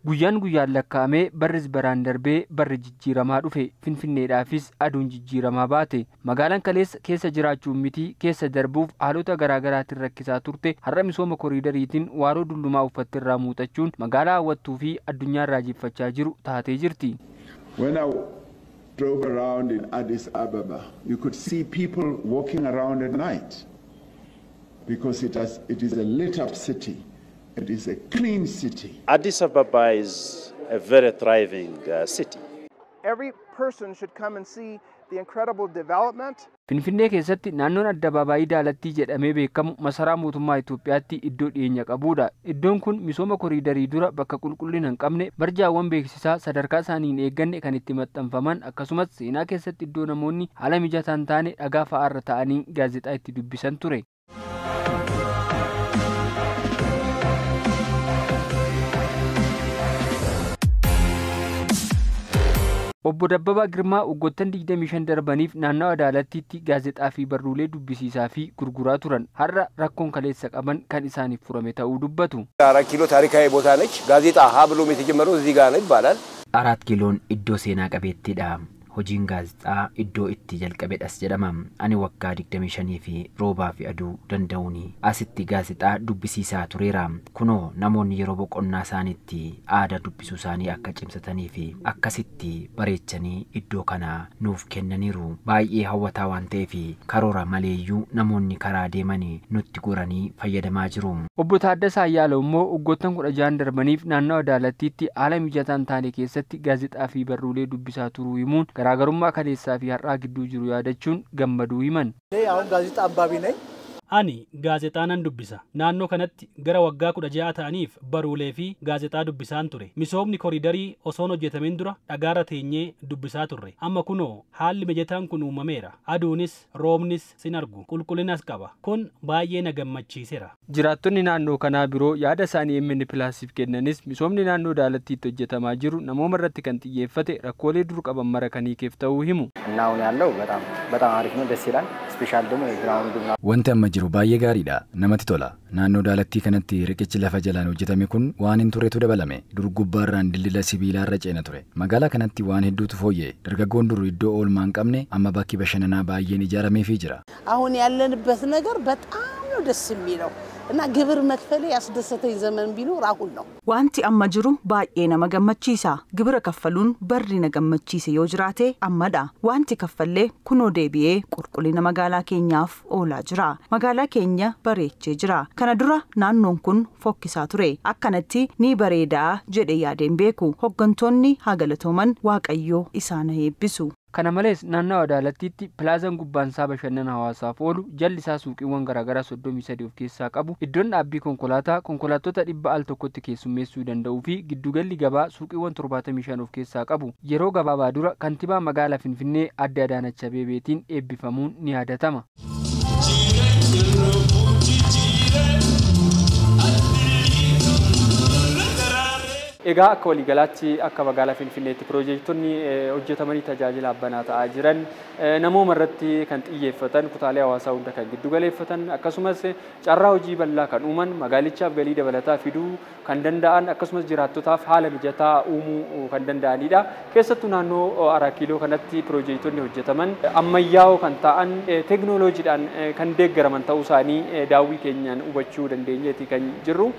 Guyyaan guyyaan lakkaa'amee barris baraan darbee barri jijjiiramaa dhufe Finfinneedhaafis aduun jijjiiramaa baate. Magaalaan kaleessa keessa jiraachuun miti keessa darbuuf haalota garaagaraatiin rakkisaa turte har'a misooma koriidariitiin waaroo dullumaa uffatte irraa muuxachuun magaalaa hawwattuu fi addunyaa irraa jiffachaa jiru taatee jirti. When I drove around in Addis Ababa, you could see people walking around at night because it is a lit up city. It is a clean city. Addis Ababa is a very thriving city. Every person should come and see the incredible development. Finfinnee keessatti naannoon Addabaabaayii Daalattii jedhamee beekamu masaraa mootummaa Itoophiyaatti iddoo dhiyeenya qabudha. Iddoon kun misooma koriidarii dura bakka qulqullina hin qabne barjaawwan beeksisaa sadarkaa isaanii hin eegganne kan itti maxxanfaman akkasumas seenaa keessatti iddoo namoonni haala mijataa hin taane dhagaa fa'aarra ta'anii gaazexaa itti dubbisan ture. Obbo Dabbabaa Girmaa waggoottan 25 darbaniif naannawaa Daalattiitti gaazexaa fi barruulee dubbisiisaa fi gurguraa turan. Har'a rakkoon kaleessa qaban kan isaaniif furame ta'uu dubbatu. 4 ኪሎ ታሪካዊ ቦታ ነች። ጋዜጣ ሀ ብሎም የተጀመረው እዚህ ጋር ነው ይባላል። 4 ኪሎን iddoo seenaa qabeettiidha. Hojiin gaazexaa iddoo itti jalqabedhas jedhama. Ani waggaa 25 fi roobaa fi aduu danda'uuni asitti gaazexaa dubbisiisaa tureera. Kunoo namoonni yeroo boqonnaa isaaniitti aadaa dubbisuu isaanii akka cimsatanii fi akkasitti bareechanii iddoo kana nuuf kennaniiru. Baay'ee hawwataa waan ta'eef karoora maleeyyuu namoonni karaa deemanii nutti goranii fayyadamaa jiru. Obbo Taaddasaa Ayyaalaw immoo waggoottan 16 darbaniif naannawaa Daalattiitti haala mijataa hin taane keessatti gaazexaa fi barruulee dubbisaa turuu himuun garaagarummaa kaleessaa fi har'aa gidduu jiru yaadachuun gammaduu himan. Aሁን ጋዜጣ አንባቢ ነኝ. Ani gaazexaanan dubbisa. Naannoo kanatti gara waggaa 16 ta'aniif baruulee fi gaazexaa dubbisaan ture. Misoomni koriidarii osoon hojjetamin dura dhagaarra teenyee dubbisaa turre. Amma kunoo haalli mijataan kun uumameera. Aduunis roobnis sin argu. Qulqullinas qaba. Kun baay'ee na gammachiiseera. Jiraattonni naannoo kanaa biroo yaada isaanii MN Pilaasiif kennanis misoomni naannoo Daalattiitti hojjetamaa jiru namooma irratti kan xiyyeeffate rakkoolee dur qaban mara kan hiikeef ta'uu himu. እናውን ያለው በጣም አሪፍ ነው፣ ደስ ይላል። ስፔሻል ደግሞ የግራውንዱና wanti amma jiru baay'ee gaariidha, namatti tola. Naannoo Daalattii kanatti riqichi lafa jalaan hojjetame kun waan hin turreetu dabalame. Dur gubbaarraan dildila sibiilaarra ceena ture. Magaalaa kanatti waan hedduutu fooyya'e. Dargaggoon dur iddoo oolmaa hin qabne amma bakki bashannanaa baay'een ijaarameefii jira. አሁን ያለንበት ነገር በጣም ነው ደስ የሚለው እና ግብር መክፈል ያስደሰተኝ ዘመን ቢኖር አሁን ነው። Wanti amma jiru baay'ee nama gammachiisa. Gibira kaffaluun barri na gammachiise yoo jiraate ammadha. Wanti kaffallee kunoo deebi'ee qulqullina magaalaa keenyaaf oolaa jira. Magaalaa keenya bareechee jira. Kana dura naannoon kun fokkisaa ture. Akkanatti ni bareedaa jedhee yaadeen beeku. Hoggantoonni haa galatooman, Waaqayyoo isaan haa eebbisu. Kana malees naannawaa Daalattiitti pilaazaan gubbaansaa bashannana hawaasaaf oolu jalli isaa suuqiiwwan garaagaraa 33 of keessaa qabu. Iddoon dhaabbii konkolaattota 100 al tokkotti keessummeessuu danda'uu fi giddugalli gabaa suuqiiwwan 75 of keessaa qabu. Yeroo gabaabaa dura kantiibaa magaalaa Finfinnee Aadde Adaanach Abeebeetiin eebbifamuun ni yaadatama. Egaa akka waliigalaatti akka magaalaa Finfinneetti piroojektonni hojjetamanii tajaajila abbanaa ta'aa jiran namooma irratti kan xiyyeeffatan kutaalee hawaasaa hunda kan giddu galeeffatan akkasumas carraa hojii bal'aa kan uuman magaalichaaf galii dabalataa fiduu kan danda'an akkasumas jiraattotaaf haala mijataa uumuu kan danda'anidha. Keessattuu naannoo 4 kiiloo kanatti piroojektonni hojjetaman ammayyaa'oo kan ta'an teeknooloojiidhaan kan deeggaraman ta'uu isaanii daawwii keenyaan hubachuu dandeenyeeti kan jirru.